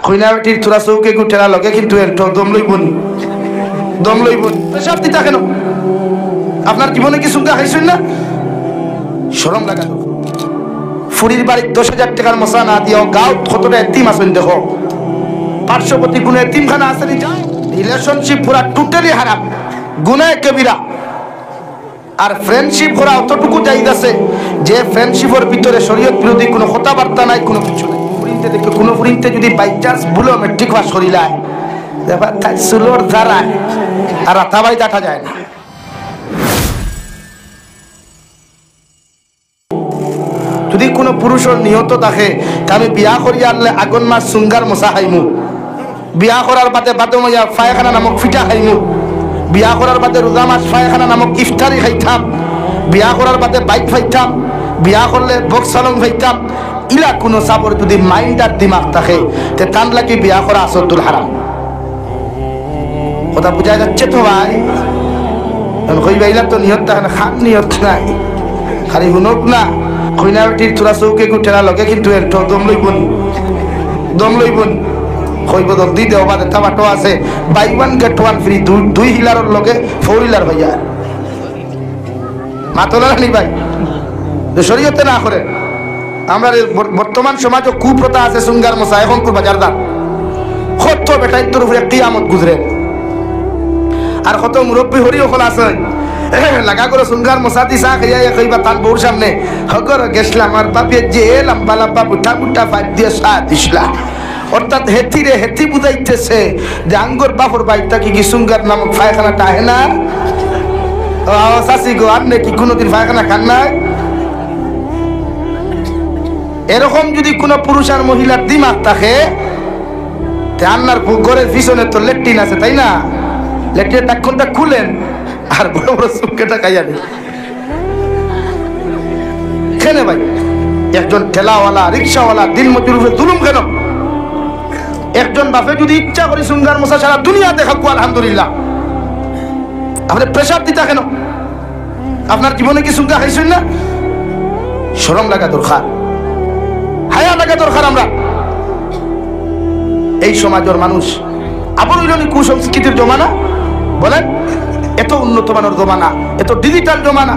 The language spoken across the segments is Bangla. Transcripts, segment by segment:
কইনাটির তোরা চৌকে গুঠেরা লগে কিন্তু দম লইবনি দম লইবনি সব দিতা কেন? আপনার জীবনে কি সুন্দর খাইছেন না? শরম লাগা। ফুরির বাড়ির 10,000 টাকার মশা না দিও গাঁও কতটা এতিম আছেন দেখো। পার্শ্ববর্তী গুণে এতিমখানা আছে নি যাও। রিলেশনশিপ পুরা টোটালি হারাম, গুনাহ কবিরা। আর ফ্রেন্ডশিপ করা অতটুকু যাইতাছে যে ফ্রেন্ডশিপের ভিতরে শরীয়ত বিরোধী কোনো কথাবার্তা নাই, কোনো কিছু নাই। ফুরিনতে দেখে কোনো ফুরিনতে যদি বাই চান্স ভুলো মেট্রিক পাস করিলায় দেখবা তাই সুলোর ধারায় আর রাতাবাই দেখা যায় না। যদি কোনো পুরুষের নিহত থাকে আমি বিয়া করিয়া আনলে আগুন মাস সুঙ্গার মশা খাইমু, বিয়া করার বাদে বাদময়া ফায়খানা নামক ফিটা খাইমু, বিয়া করার বাদে রোজা মাস ফায়খানা নামক ইফতারি খাইতাম, বিয়া করার বাদে বাইক ফাইতাম, বিয়া করলে বক্স সালং ফাইতাম। ইলা কোনো সাবর যদি মাইন্ড আর দিমাগ থাকে তে তান লাগি বিয়া করা আসতুল হারাম। কথা বুঝা যাচ্ছে তো ভাই? কইবা ইলা তো নিয়ত থাকে না, খান নিয়ত নাই, খালি শুনক না। কইনাটির তোরা চৌকে গুঠেরা লগে কিন্তু দম লইবনি দম লইবনি। কইব দি দেও বাদে টামাটো আছে buy one get one free, দুই হিলারের লগে 4 হুইলার ভাইয়া মাতলা নি ভাই। শরীয়তে না করে আমরা বর্তমান সমাজে কুপ্রথা আছে সুঙ্গার মশা এখন কো বাজার দাম কত বেটাই তোর উপরে কিয়ামত গুজরে। আর কত মুরব্বী হরি ওখান আছে লাগা করে সুঙ্গার মশা দি চা খাইয়া কইবা তার বউর সামনে হগর গেছলাম আর বাপে যে লম্বা লম্বা বুটা বুটা ফাইট দিয়ে চা দিসলা। অর্থাৎ হেতিরে হেতি বুঝাইতেছে যে আঙ্গর বাপর বাইটা কি সুঙ্গার নামক পায়খানাটা আহে না। চাষি গো আপনি কি কোনোদিন পায়খানা খান নাই? এরকম যদি কোনো পুরুষ আর মহিলার দিমাগ থাকে আপনার ঘরের পিছনে তো লেট্রিন আছে তাই না? লেট্রিনের ডাক্কনটা খুলেন আর বড় বড় সুপকেটা খাইয়া নেই কেন ভাই? একজন ঠেলাওয়ালা রিক্সাওয়ালা দিন মজুর উপরে জুলুম কেন? একজন বাপে যদি ইচ্ছা করে সুঙ্গার মশা সারা দুনিয়া দেখাবো আলহামদুলিল্লাহ, আপনি প্রেসার দিতা কেন? আপনার জীবনে কি সুঙ্গা খাইছেন না? শরম লাগা দরকার, হায়া লাগা দরকার। আমরা এই সমাজের মানুষ আবরণী কুসংস্কৃতির জমানা বলেন, এত উন্নত মানের জমানা, এত ডিজিটাল জমানা,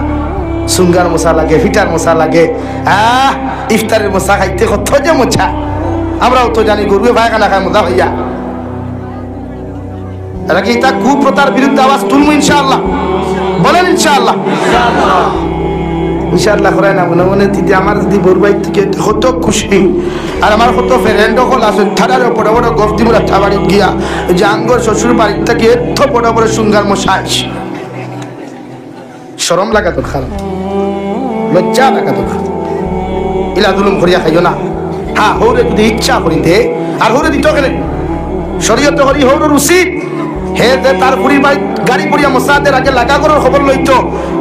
সুঙ্গার মশা লাগে, ফিটার মশা লাগে, ইফতারের মশা খাইতে কত যে মশা। আমরাও তো জানি গরুয়ে পায়খানা খায় মজা হইয়া। নাকি তা কুপ্রথার বিরুদ্ধে আওয়াজ তুলবো ইনশাআল্লাহ, বলেন ইনশাআল্লাহ। ইনশাআল্লাহ করে না মনে মনে দিদি আমার যদি বড় ভাই থেকে কত খুশি। আর আমার কত ফ্রেন্ড হল আছে থানার বড় বড় গফতিমুরা ঠাবাড়ি গিয়া যে আঙ্গর শ্বশুর বাড়ির থেকে এত বড় বড় সুঙ্গার মশাই। শরম লাগা দরকার, লজ্জা লাগা দরকার। ইলা জুলুম করিয়া খাইও না। হ্যাঁ হৌরে যদি ইচ্ছা করিতে আর হৌরে দিত গেলে শরীয়তে হরি হৌরের উচিত হে যে তার পুরি বাই গাড়ি পুরিয়া মশাদের আগে লাগা করার খবর লইতো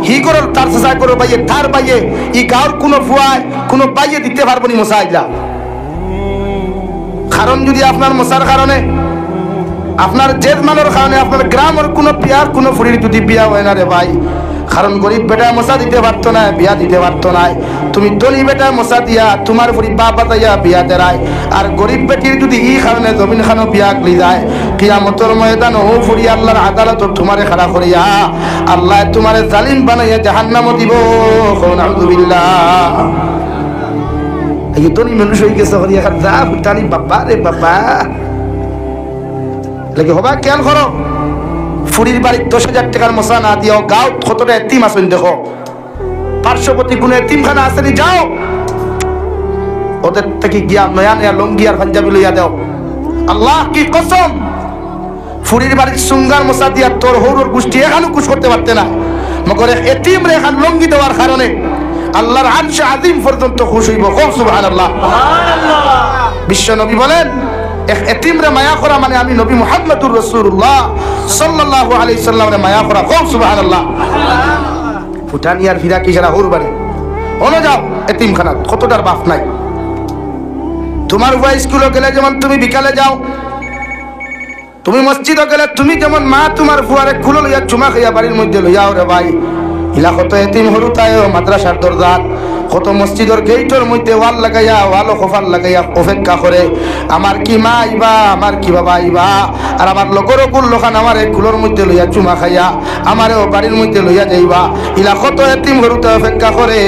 হি করল তার চেষ্টা করো বাইয়ে তার বাইয়ে ই গাঁর কোনো ফুয়ায় কোনো বাইয়ে দিতে পারবো নি মশা আইলা। কারণ যদি আপনার মশার কারণে আপনার জেজমানের কারণে আপনার গ্রামের কোনো বিয়ার কোনো ফুরির যদি বিয়া হয় না রে ভাই, কারণ গরিব বেটা মশা দিতে পারতো না, বিয়া দিতে পারতো না। তুমি ধনী বেটা মশা দিয়া তোমার ফুরি বা বাতাইয়া বিয়া দেরায়। আর গরিব বেটির যদি ই কারণে জমিন খানো বিয়া গলি যায় কিয়ামতের ময়দান ও ফুরি আল্লাহর আদালত তোমারে খাড়া করিয়া আল্লাহ তোমারে জালিম বানাইয়া জাহান্নামে দিব। নাউযুবিল্লাহ। এই ধনী মানুষ হয়ে গেছে হরিয়া যা ফুটানি বাবা রে বাবা লাগে হবা খেয়াল করো। ফুরির বাড়ির 10,000 টাকার মশা না দিও গাঁও কতটা এতিম আছেন দেখো। পার্শ্ববর্তী কোনো এতিমখানা আছে নি যাও, ওদের থেকে গিয়া নয়া নয়া লঙ্গি আর পাঞ্জাবি লইয়া দাও। আল্লাহ কি কসম, ফুরির বাড়ির সুঙ্গার মশা দিয়া তোর হৌরর গোষ্ঠী এখানে কুশ করতে পারতে না, মগর এতিম রে এখান লঙ্গি দেওয়ার কারণে আল্লাহর আরশে আজিম পর্যন্ত খুশ হইব। সুবহানাল্লাহ। বিশ্ব নবী বলেন এক এতিমরে মায়া করা মানে আমি নবী মুহাম্মদুর রাসূলুল্লাহ সাল্লাল্লাহু আলাইহি সাল্লামরে মায়া করা। সুবহানাল্লাহ। ফুটানিয়ার ফিরা কি সারা হোর বাড়ি ওনো যাও এতিমখানা কতটার বাপ নাই। তোমার ভাই স্কুলে গেলে যেমন তুমি বিকালে যাও, তুমি মসজিদে গেলে তুমি যেমন মা তোমার ফুয়ারে খুলে লইয়া চুমা খাইয়া বাড়ির মধ্যে লইয়াও রে ভাই। ইলা কত এতিম হরু তাই মাদ্রাসার দরজাত কত মসজিদের গেটের মধ্যে ওয়াল লাগাইয়া ওয়াল খোফার লাগাইয়া অপেক্ষা করে আমার কি মা আইবা, আমার কি বাবা আইবা, আর আমার লগর গুলোখান আমার কুলোর মধ্যে লইয়া চুমা খাইয়া আমারও বাড়ির মধ্যে লইয়া যাইবা। ইলা কত এতিম ঘরুতে অপেক্ষা করে।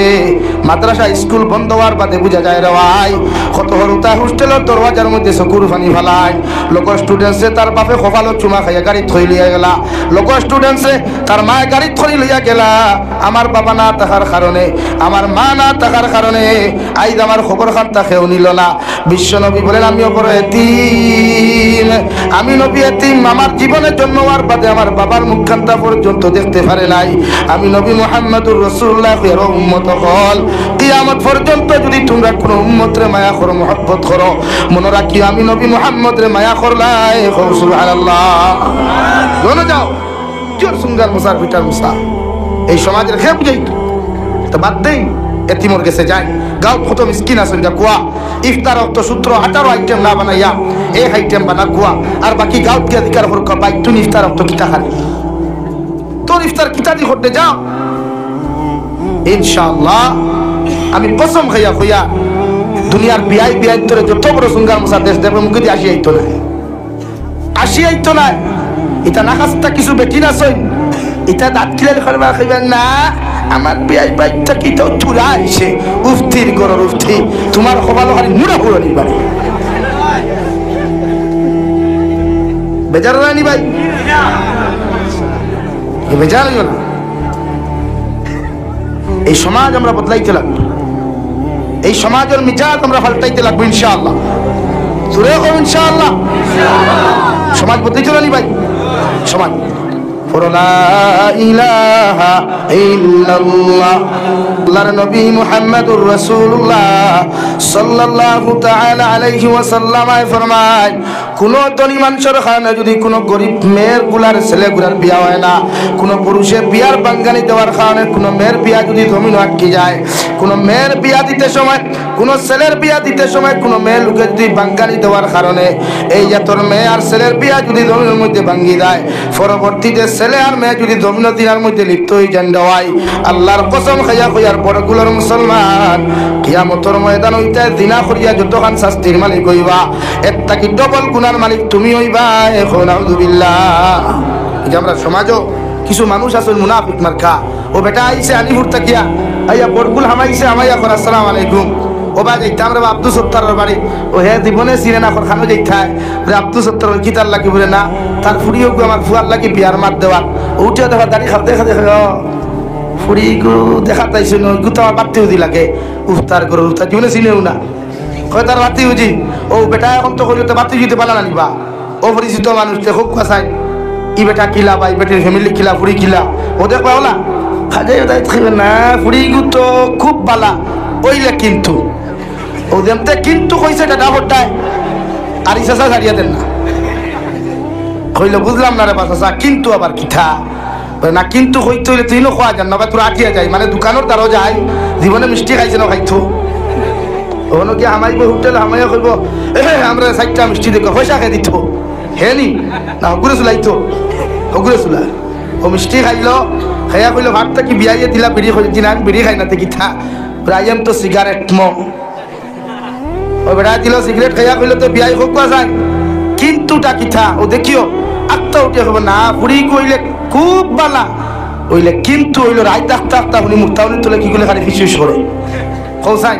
মাদ্রাসা স্কুল বন্ধ হওয়ার বাদে বুঝা যায় রে ভাই, কত হরুতা হোস্টেলের দরওয়াজার মধ্যে চকুর পানি ফালায়। লোক স্টুডেন্টসে তার বাপে কপালত চুমা খাইয়া গাড়ি থই লইয়া গেলা, লোক স্টুডেন্টসে তার মায়ে গাড়ি থই লইয়া গেলা। আমার বাবা না থাকার কারণে, আমার মা না থাকার কারণে আইজ আমার খবর খান তাকেও নিল না। বিশ্ব নবী বলেন আমি অপর এতিম, আমি নবী এতিম, আমার জীবনের জন্ম হওয়ার বাদে আমার বাবার মুখখানটা পর্যন্ত দেখতে পারে নাই। আমি নবী মুহাম্মদুর রাসূলুল্লাহ এর উম্মত হল, কিয়ামত পর্যন্ত যদি তোমরা কোনো উম্মতরে মায়া করো, মহব্বত করো, মনে রাখিও আমি নবী মুহাম্মদরে মায়া করলাই। সুবহানাল্লাহ। জোনে যাও জোর সুন্দর মুসার পিটার মুসা এই সমাজের খেয়ে বুঝাই তো বাদ দেই। এতিমর গেছে যায় গাঁও কত মিসকিন আছেন যা কুয়া ইফতার অক্ত সূত্র 18 আইটেম না বানাইয়া এক আইটেম বানা কুয়া, আর বাকি গাঁও কি অধিকার হরকা বাই তুই ইফতার অক্ত কিতা খালি তোর ইফতার কিতা দি করতে যাও। ইনশাআল্লাহ আমি কসম খাইয়া কইয়া দুনিয়ার বিআই বিআই তোরে যত বড় সুঙ্গার মুসা দেশ দেবে মুখে দিয়ে আসি আইতো না, আসি আইতো না। এটা না খাস্তা কিছু বেটি না সই, এটা দাঁত খিলে করবা খাইবেন না। আমার বিয়াই বাইকটা কি তো চুরা আইছে উফতির গরর উফতি, তোমার কপাল খালি মুড়া পুরো নিবারে বেজার রানি ভাই, বেজার হইও না। এই সমাজ আমরা বদলাইতে লাগবো, এই সমাজের মিজাজ আমরা পাল্টাইতে লাগবো ইনশাআল্লাহ। সুরে হোক ইনশাআল্লাহ। সমাজ বদলাইতে রানি ভাই, সমাজ লা ইলাহা ইল্লাল্লাহ। আল্লাহর নবী মুহাম্মদুর রাসূলুল্লাহ সাল্লাল্লাহু তাআলা আলাইহি ওয়াসাল্লাম ফরমায়, কোন ধনী মানুষের কারণে যদি কোনো গরিব মেয়ের গুলার ছেলে গুলার বিয়া হয় না, কোনো পুরুষের বিয়ার বাঙ্গানি দেওয়ার কারণে কোনো মেয়ের বিয়া যদি জমিন আটকে যায়, কোনো মেয়ের বিয়া দিতে সময়, কোনো ছেলের বিয়া দিতে সময় কোনো মেয়ে লোকে যদি বাঙ্গানি দেওয়ার কারণে এই যে তোর মেয়ে আর ছেলের বিয়া যদি জমিনের মধ্যে ভাঙ্গি যায়, পরবর্তীতে ছেলে আর মেয়ে যদি জমিন দিনার মধ্যে লিপ্ত হয়ে যান দেওয়াই, আল্লাহর কসম খাইয়া কইয়ার বড়গুলোর মুসলমান কিয়ামতের ময়দান হইতে দিনা করিয়া যতখান শাস্তির মালিক হইবা, একটা কি ডবল গুনার মালিক তুমি হইবা। এখন আউযুবিল্লাহ। এই যে আমরা সমাজও কিছু মানুষ আছে মুনাফিক মার্কা, ও বেটা আইছে আলিপুর তাকিয়া আইয়া বড়গুল হামাইছে আমাইয়া কর আসসালামু আলাইকুম, ও বা যাইতাম রে আব্দুল সত্তারের বাড়ি, ও হে জীবনে চিনে না খানো যাইতায় রে আব্দুল সত্তার কিতার লাগি বলে না, তার ফুড়িও আমার ফুয়ার লাগি বিয়ার মাত দেওয়া, উঠে দেখা দাঁড়ি খাতে দেখা দেখা ফুড়ি গু দেখা তাইছে নু তো আমার বাড়তে উদি লাগে উফতার করে উফতার জীবনে চিনেও না, কয় তার বাতি উজি ও বেটা এখন তো করি তো বাতি দিতে পালা না নিবা। ও পরিচিত মানুষ দেখো কাছাই ই বেটা কিলা বা ই বেটের ফ্যামিলি কিলা ফুড়ি কিলা, ও দেখবা ওলা খাজাই দায়িত্ব খাইবে না, ফুড়ি গু তো খুব বালা ওইলে কিন্তু ও দেমতে কিন্তু কইছে এটা ডাবরটায় আর ইসাসা ছাড়িয়ে দেন না, কইলে বুঝলাম না রে বাসা কিন্তু আবার কিথা না, কিন্তু হইতে হইলে তুই খোয়া যান না বা তোর আটিয়া যায়, মানে দোকানের দ্বারও যায় জীবনে মিষ্টি খাইছে না খাইতো ওখানে কি হামাইব হোটেল হামাইয়া করব আমরা 60টা মিষ্টি দেখো পয়সা খাই দিত হে নি না হগুরে চুলাইতো হগুরে চুলা ও মিষ্টি খাইলো খাইয়া কইলো ভাতটা কি বিয়াইয়ে দিলা বিড়ি খাই দিন আমি বিড়ি খাই না কিথা রাইম তো সিগারেট ম ও বেড়া দিল সিগারেট খাইয়া কইলো তো বিয়াই হোক যায় কিন্তুটা কিথা ও দেখিও আত্মা উঠে হবো না বুড়ি কইলে খুব বালা ওইলে কিন্তু হইলো রায় ডাক্তার ডাক্তার উনি মুক্তাউনি তোলে কি করলে খালি ফিসফিস করে কৌসাই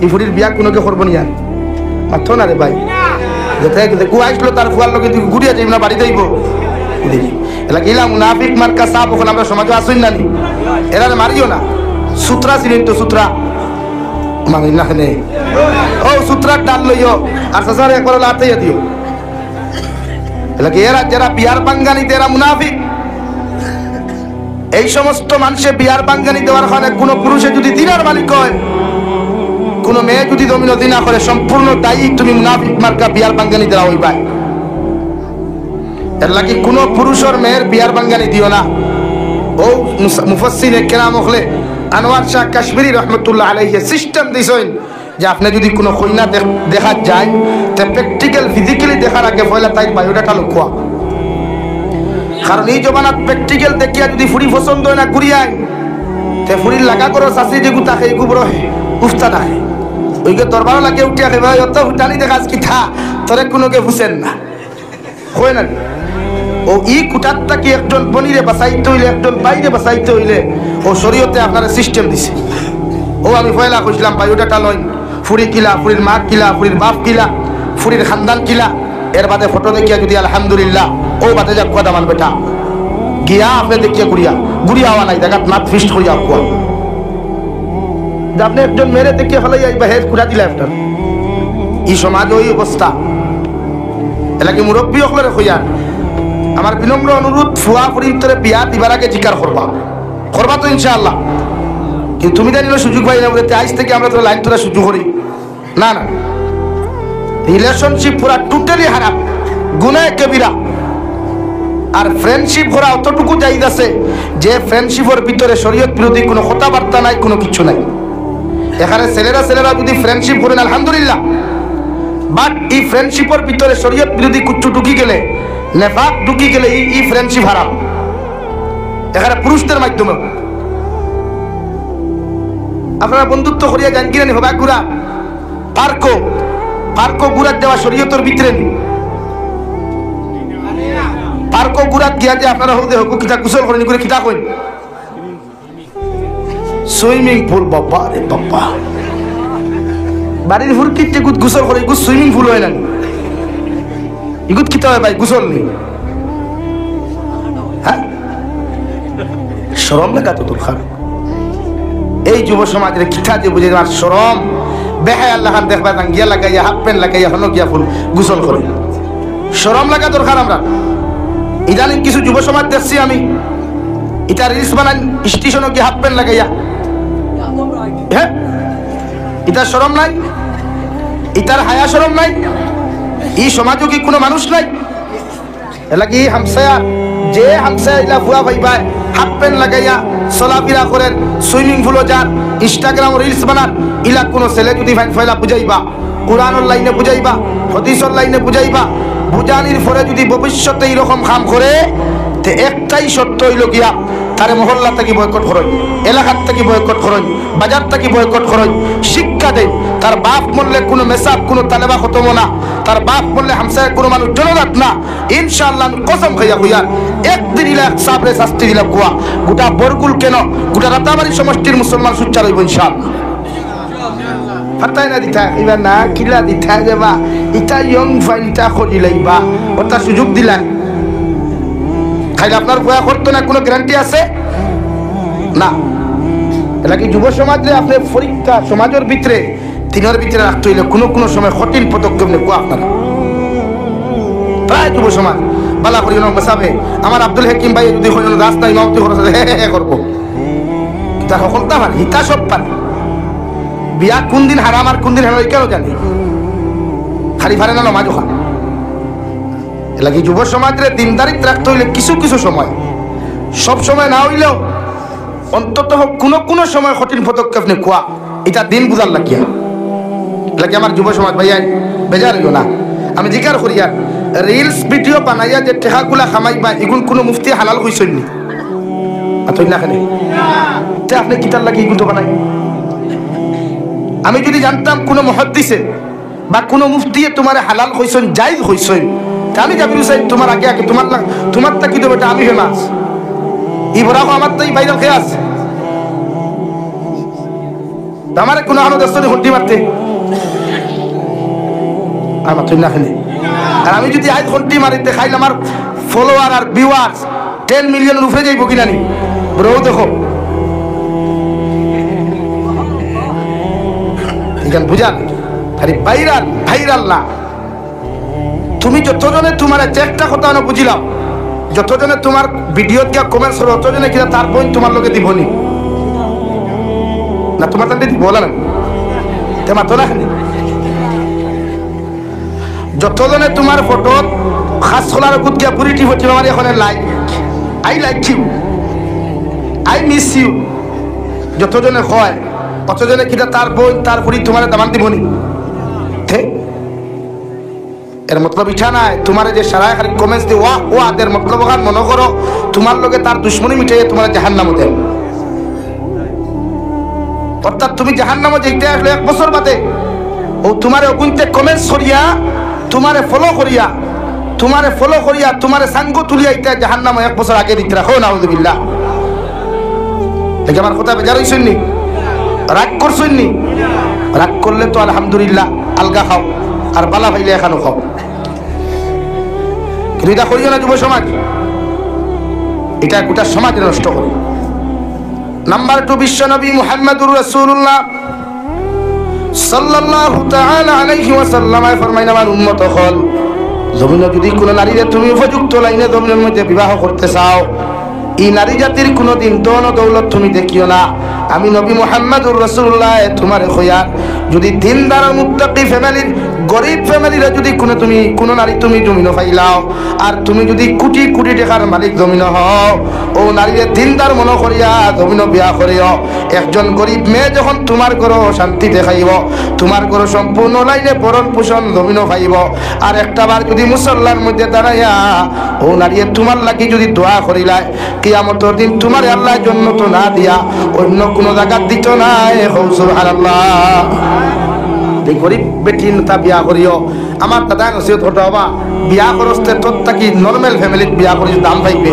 এই ফুড়ির বিয়া কোনোকে করবো নি আর মাত্র না রে ভাই কু আসলো তার ফুয়ার লোকে ঘুরিয়া যাইব না বাড়ি যাইব এলা গেলাম মুনাফিক মার্কা সাপ ওখানে আমরা সমাজে আসুন না নি এরা মারিও না সূত্রা ছিলেন তো সূত্রা মানি না নে ও সূত্রার ডাল লইও আর সাসার একবার লাতাইয়া দিও এলা এরা যারা বিয়ার বাঙ্গানিতে এরা মুনাফিক এই সমস্ত মানুষে বিয়ার বাঙ্গানি দেওয়ার কারণে কোনো পুরুষে যদি দিনার মালিক হয় কোনো মেয়ে যদি জমিন দিনা করে সম্পূর্ণ দায়ী তুমি মুনাফিক মার্কা বিয়ার বাঙ্গানি দেওয়া হইবা এর লাগি কোনো পুরুষের মেয়ের বিয়ার বাঙ্গানি দিও না ও মুফাসসিরে কেরাম হলে আনোয়ার শাহ কাশ্মীরি রহমতুল্লাহ আলাইহি সিস্টেম দিছেন যে আপনি যদি কোনো কইনা দেখা যায় তে প্র্যাকটিক্যাল ফিজিক্যালি দেখার আগে পয়লা তাই বায়োডাটা লক্ষ্য কারণ এই জমানাত প্র্যাকটিক্যাল দেখিয়া যদি ফুড়ি পছন্দ হয় না ঘুরিয়ায় তে ফুড়ির লাগা করো শাসি যেগু তাকে এগু বড় উফতা নাই ওইকে দরবার লাগে উঠিয়া খেবা অত হুটানি দেখা কি থা তোরে কোনোকে বুঝেন না হয় না ও ই কুটারটা কি একজন বনিরে বাঁচাইতে হইলে একজন বাইরে বাঁচাইতে হইলে ও শরীয়তে আপনারা সিস্টেম দিছে ও আমি পয়লা কইছিলাম ভাই ওটা লইন ফুরি কিলা ফুরির মা কিলা ফুরির বাপ কিলা ফুরির খানদান কিলা এর বাদে ফটো দেখিয়া যদি আলহামদুলিল্লাহ ও বাদে যা কথা মান বেটা গিয়া আপনি দেখিয়া গুড়িয়া হওয়া নাই দেখা নাথ ফিস্ট করিয়া কুয়া আপনি একজন মেরে দেখিয়া ফেলাই আইবা হেড কুড়া দিলা একটা এই সমাজ ওই অবস্থা এলাকি মুরব্বী সকলের হইয়া আমার বিনম্র অনুরোধ ফুয়া ফুরির তোরে বিয়া দিবার আগে জিকার করবা তো ইনশাআল্লাহ কিন্তু তুমি জানিলে সুযোগ পাই না বলতে আজ থেকে আমরা তোর লাইন তোরা সুযোগ করি না না রিলেশনশিপ পুরা টোটালি হারাম গুনাহ কবিরা আর ফ্রেন্ডশিপ করা অতটুকু জায়েজ আছে যে ফ্রেন্ডশিপের ভিতরে শরীয়ত বিরোধী কোনো কথাবার্তা নাই কোনো কিছু নাই এখানে ছেলেরা যদি ফ্রেন্ডশিপ করেন আলহামদুলিল্লাহ বাট এই ফ্রেন্ডশিপের ভিতরে শরীয়ত বিরোধী কুচ্ছু ঢুকি গেলে নেফাক ঢুকি গেলে এই ফ্রেন্ডশিপ হারাম এখানে পুরুষদের মাধ্যমে আপনারা বন্ধুত্ব করিয়া যান কিনা হবা গুড়া পার্কো গুড়াত দেওয়া শরীয়তের ভিতরে নি পার্কো গুড়াত গিয়া যে আপনারা হোক দেখো কিতা গোসল করেন করে কিতা কইন সুইমিং পুল বাবা রে বাবা বাড়ির ফুর কিতে গুদ গোসল করে গুদ সুইমিং পুল হয় না ইগুদ কিতা হয় ভাই গোসল নি হ্যাঁ শরম লাগা তো তোর খান এই যুব সমাজের কিতা যে বুঝে আর শরম বেহায় আল্লাহ খান দেখবা গিয়া লাগাইয়া হাফ প্যান্ট লাগাইয়া হন গিয়া ফুল গোসল করে শরম লাগা দরকার আমরা ইদানিং কিছু যুব সমাজ দেখছি আমি এটা রিলস বানান স্টেশনে গিয়ে হাফ প্যান্ট লাগাইয়া হ্যাঁ এটা শরম নাই ইতার হায়া শরম নাই এই সমাজও কি কোনো মানুষ নাই এলাকি হামসায়া যে হামসায়া ইলা ভুয়া ভাইবা হাফ প্যান্ট লাগাইয়া চলাফেরা করেন সুইমিং পুলও যান ইনস্টাগ্রাম রিলস বানান ইলা কোনো ছেলে যদি ফয়লা বুঝাইবা কোরআনের লাইনে বুঝাইবা হাদিসের লাইনে বুঝাইবা বুঝানির পরে যদি ভবিষ্যতে এইরকম কাম করে তে একটাই সত্য হইল গিয়া তারে মহল্লা থেকে বয়কট করই এলাকার থেকে বয়কট করই বাজার থেকে বয়কট করই শিক্ষা দেয় তার বাপ মরলে কোনো মেসাব কোনো তালেবা খতম না তার বাপ মরলে হামসায় কোনো মানুষ জনজাত না ইনশাআল্লাহ আমি কসম খাইয়া হইয়া একদিন ইলা সাবরে শাস্তি দিলা কুয়া গোটা বরগুল কেন গোটা রাতাবাড়ি সমষ্টির মুসলমান সুচ্চার হইব ইনশাআল্লাহ ফাটাই না দিতা এবার না কিলা দিতা যাবা ইটা ইয়ং ফাইলটা করি লাইবা ওটা সুযোগ দিলা খাইলে আপনার ভয়া করতো না কোনো গ্যারান্টি আছে না এলাকি যুব সমাজে আপনি পরীক্ষা সমাজের ভিতরে দিনের ভিতরে রাখতে হইলে কোনো সময় কঠিন পদক্ষেপ নেব আপনারা প্রায় যুব সমাজ বালা করি মেসাবে আমার আব্দুল হাকিম ভাই যদি রাস্তায় ইমামতি করবো তার সকলটা পারে হিতা সব পারে বিয়া কোন দিন হারাম আর কোন দিন হারাম কেন জানি খালি পারে না নমাজ ওখানে এলাকি যুব সমাজের দিনদারিত রাখতে হইলে কিছু সময় সব সময় না হইলেও অন্তত কোনো সময় কঠিন পদক্ষেপ নে কোয়া এটা দিন বুঝার লাগিয়া এলাকি আমার যুব সমাজ ভাইয়া বেজার হইও না আমি জিকার করি আর রিলস ভিডিও বানাইয়া যে টেকাগুলা খামাইবা এগুন কোনো মুফতি হালাল হইছেন নি আতই না খালি আপনি কিতার লাগি এগুন তো বানাই আমি যদি জানতাম কোনো মুহাদ্দিসে বা কোনো মুফতি তোমার হালাল হইছেন জায়েজ হইছেন আমি জাবির হুসাইন তোমার আগে তোমারটা কি দেবো এটা আমি ফেমাস ইবরাহ আমার তো এই ভাইরাল খেয়ে আছে আমার কোনো আনো দস্তরে হন্টি মারতে আমার তুই না খেলে আর আমি যদি আজ হন্টি মারিতে খাইলে আমার ফলোয়ার আর ভিউয়ার্স 10 মিলিয়ন উপরে যাইব কিনা নি ব্রো দেখো এখানে বুঝান আরে ভাইরাল না তুমি যতজনে তোমার একটা কথা না বুঝিলাম যতজনে তোমার ভিডিওত গিয়া কমেন্টস করো ততজনে কিনা তার বোন তোমার লোকে দিবনি না তোমার তান্ডে দিব বলা না তেমা তো না যতজনে তোমার ফটো খাস খোলার গুদ গিয়া পুরি টিপ হচ্ছে আমার এখন like I like you I miss you যতজনে হয় অতজনে কিনা তার বোন তার পুরি তোমার দামান দিবনি ঠিক এর মতলব ইচ্ছা নাই তোমার যে সারা খালি কমেন্টস দিয়ে ও আদের মতলব মনে করো তোমার লোকে তার দুশ্মনী মিটাইয়ে তোমার জাহান্নামে দেয় অর্থাৎ তুমি জাহান্নামে যেতে আসলে 1 বছর বাদে ও তোমারে অগুনতে কমেন্টস করিয়া তোমারে ফলো করিয়া তোমারে সাঙ্গ তুলিয়া ইতা জাহান্নামে 1 বছর আগে দিতে রাখো নাউযুবিল্লাহ। দেখে আমার কথা বেজার হইছেন নি? রাগ করছেন নি? রাগ করলে তো আলহামদুলিল্লাহ আলগা খাও, আর বালা ভাইলে এখানো খাও, কিন্তু এটা করিও না যুব সমাজ, এটা গোটা সমাজ নষ্ট করে। নাম্বার 2 বিশ্বনবী মুহাম্মদুর রাসূলুল্লাহ সাল্লাল্লাহু তাআলা আলাইহি ওয়াসাল্লাম ফরমাইন, আমার উম্মত হল জমিনে যদি কোনো নারীরে তুমি উপযুক্ত লাইনে জমিনের মধ্যে বিবাহ করতে চাও, এই নারী জাতির কোনোদিন ধন দৌলত তুমি দেখিও না। আমি নবী মুহাম্মদুর রাসূলুল্লাহ তোমারে কইয়া, যদি দিনদার মুত্তাকি ফ্যামিলির গরিব ফ্যামিলির যদি কোনো নারী তুমি জমিন পাইলাও, আর তুমি যদি কোটি কোটি টাকার মালিক জমিন হও, ও নারীরে দিনদার মনে করিয়া জমিন বিয়া করিও। একজন গরিব মেয়ে যখন তোমার ঘর শান্তি দেখাইব, তোমার ঘর সম্পূর্ণ লাইনে ভরণ পোষণ জমিন পাইব, আর একটাবার যদি মুসল্লার মধ্যে দাঁড়াইয়া ও নারী তোমার লাগি যদি দোয়া করিলায়, কিয়ামতের দিন তোমার আল্লাহ জান্নাত না দিয়া অন্য কোনো জায়গা দিত না। সুবহানাল্লাহ। এই গরিব বেটি তা বিয়া করিও। আমার দাদা নসিহত হতো, বাবা বিয়া করতে তোর থাকি নর্মাল ফ্যামিলিত বিয়া করিস দাম পাইবে,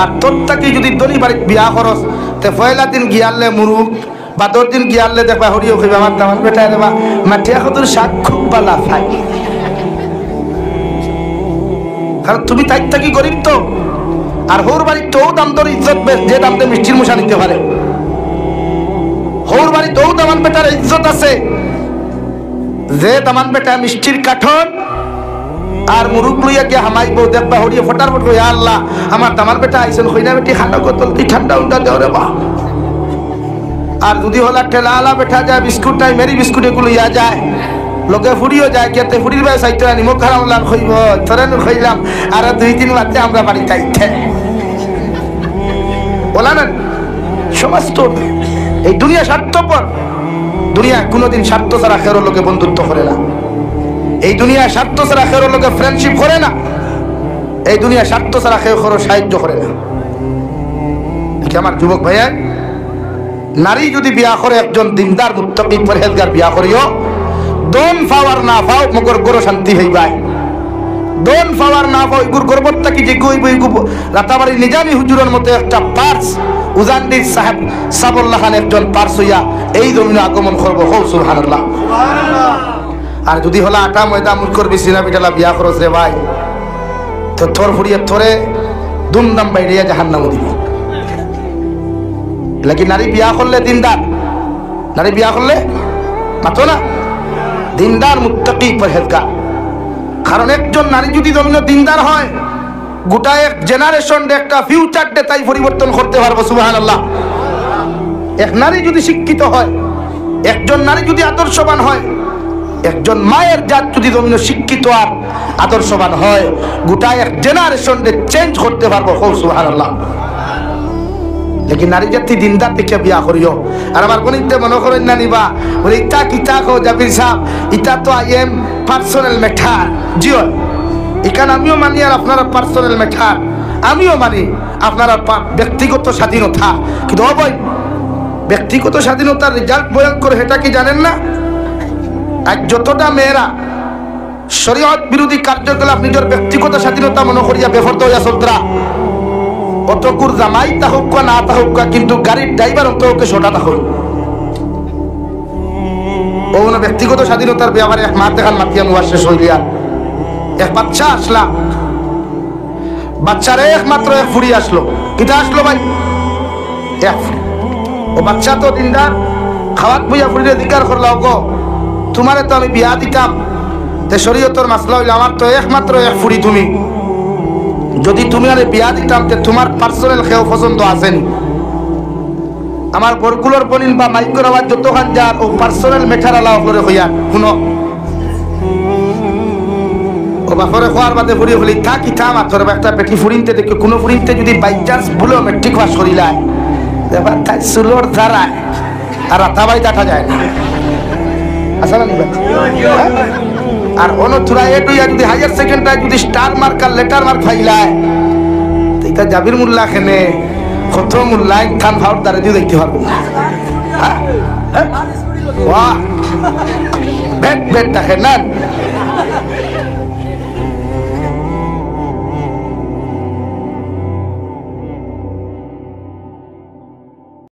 আর তোর থাকি যদি দলি বাড়িত বিয়া করস তে পয়লা দিন গিয়ালে মুরুখ বা 10 দিন গিয়ালে দেখবা হরিও কইবে আমার দামান বেটায় দেবা মাটিয়া কতর শাক খুব বালা খাই, কারণ তুমি তাই থাকি গরিব তো। আর হোর বাড়ির তো দাম তোর ইজ্জত বেশ, যে দাম দিয়ে মিষ্টির মশা নিতে পারে। হোর বাড়ির তো দামান বেটার ইজ্জত আছে, যে দামান বেটা মিষ্টির কাঠন আর মুরুখ লইয়া গিয়ে হামাইব, দেখবা হরিয়ে ফটাফট কই আল্লাহ আমার দামান বেটা আইসন কইনা বেটি খানা কতল তুই ঠান্ডা উন্ডা দেও রে বা। আর যদি হলা ঠেলা আলা বেটা যায় বিস্কুট নাই মেরি বিস্কুট এগুলো ইয়া যায়, লোকে ফুড়িও যায়, কেতে ফুড়ির ভাই চাইতে নিমখ খারাপ লাল খইব থরেন খইলাম, আর 2-3 বাদে আমরা বাড়ি চাইতে বলা না। সমাজ তো এই দুনিয়া স্বার্থপর, দুনিয়া কোনোদিন স্বার্থ ছাড়া খেরো লোকে বন্ধুত্ব করে না, এই দুনিয়া স্বার্থ ছাড়া খেরো লোকে ফ্রেন্ডশিপ করে না, এই দুনিয়া স্বার্থ ছাড়া খেয়ে খেরো সাহায্য করে না। আমার যুবক ভাইয়া, নারী যদি বিয়া করে একজন দিনদার মুত্তাকি পরহেজগার বিয়া করিও, দন ফাওয়ার না ফাও মগর গরো শান্তি হইবাই। দন ফাওয়ার না ফাও ইগুর গর্বত্তা কি যে গই বই রাতাবাড়ি নিজামি হুজুরের মতো একটা পার্স উজানদির সাহেব সাবুল্লাহ খান একজন পার্স হইয়া এই জমিনে আগমন করবো। হো সুবহানাল্লাহ। আর যদি হলা আটা ময়দা মুরকর বিছিনা পিটালা বিয়া করস রে ভাই, তো তোর ফুড়িয়ে তোরে দুমদাম বাইরে জাহান্নামে দিবি। লেকিন নারী বিয়া করলে দিনদার, নারী বিয়া করলে মাতো না দিনদার মুত্তাকি পরহেজগার। কারণ একজন নারী যদি জমিনে দিনদার হয়, গোটা এক জেনারেশন একটা ফিউচার ডে তাই পরিবর্তন করতে পারবো। সুবহানাল্লাহ। এক নারী যদি শিক্ষিত হয়, একজন নারী যদি আদর্শবান হয়, একজন মায়ের জাত যদি জমিনে শিক্ষিত আর আদর্শবান হয়, গোটা এক জেনারেশন ডে চেঞ্জ করতে পারবো। সুবহানাল্লাহ। লেকিন নারী জাতি দিনদার দেখে বিয়া করিও। আর আমার গণিতে মনে করেন না নিবা বলে ইটা কিতা কো জাবির সাহেব, ইটা তো I am personal matter. Jio এখানে আমিও মানি আর আপনারা পার্সোনাল ম্যাটার, আমিও মানি আপনারা ব্যক্তিগত স্বাধীনতা, কিন্তু অবৈ ব্যক্তিগত স্বাধীনতার রেজাল্ট ভয়ঙ্কর, সেটা কি জানেন না? আজ যতটা মেয়েরা শরীয়ত বিরোধী কার্যকলাপ নিজের ব্যক্তিগত স্বাধীনতা মনে করিয়া বেফরদ হইয়া চলতরা, অতকুর জামাই তাহুক না তাহুক, কিন্তু গাড়ির ড্রাইভার অন্তকে সোটা তাহুক ও ব্যক্তিগত স্বাধীনতার ব্যাপারে এক মা দেখান মাতিয়া মুয়ার শেষ হইলিয়া এক বাচ্চা আসলা, বাচ্চারে একমাত্র এক ফুড়ি আসলো। কিতা আসলো ভাই? এক ফুড়ি। ও বাচ্চা তো দিনদার, খাওয়াত বইয়া ফুড়িরে অধিকার করলা, গো তোমারে তো আমি বিয়া দিতাম, তে শরীয়তর মাসলা হইলে আমার তো একমাত্র এক ফুড়ি তুমি, যদি তুমি আরে বিয়া দিতাম তে তোমার পার্সোনাল খেও পছন্দ আসেনি, আমার বরকুলোর বনিন বা মাইকর আওয়াজ যতখান যার ও পার্সোনাল মেঠার আলাও করে হইয়া শুনো। ও বাপরে খোয়ার বাদে ফুরিয়ে বলি থাকি থাম, আর তোর একটা পেটি ফুরিনতে দেখি কোনো ফুরিনতে যদি বাই চান্স ভুলেও মেট্রিক পাস করিলায় এবার তাই সুলোর ধারায় আর রাতাবাই দেখা যায় না। আসলে আর অনথুরা এটুইয়া যদি হায়ার সেকেন্ডারি যদি স্টার মার্ক আর লেটার মার্ক ফাইলায়, এটা জাবির মোল্লা খেনে কত মোল্লায় থান ভাউট দ্বারা দিয়ে দেখতে পারবো না। হ্যাঁ? হ্যাঁ? বাহ বেট বেট দেখেন না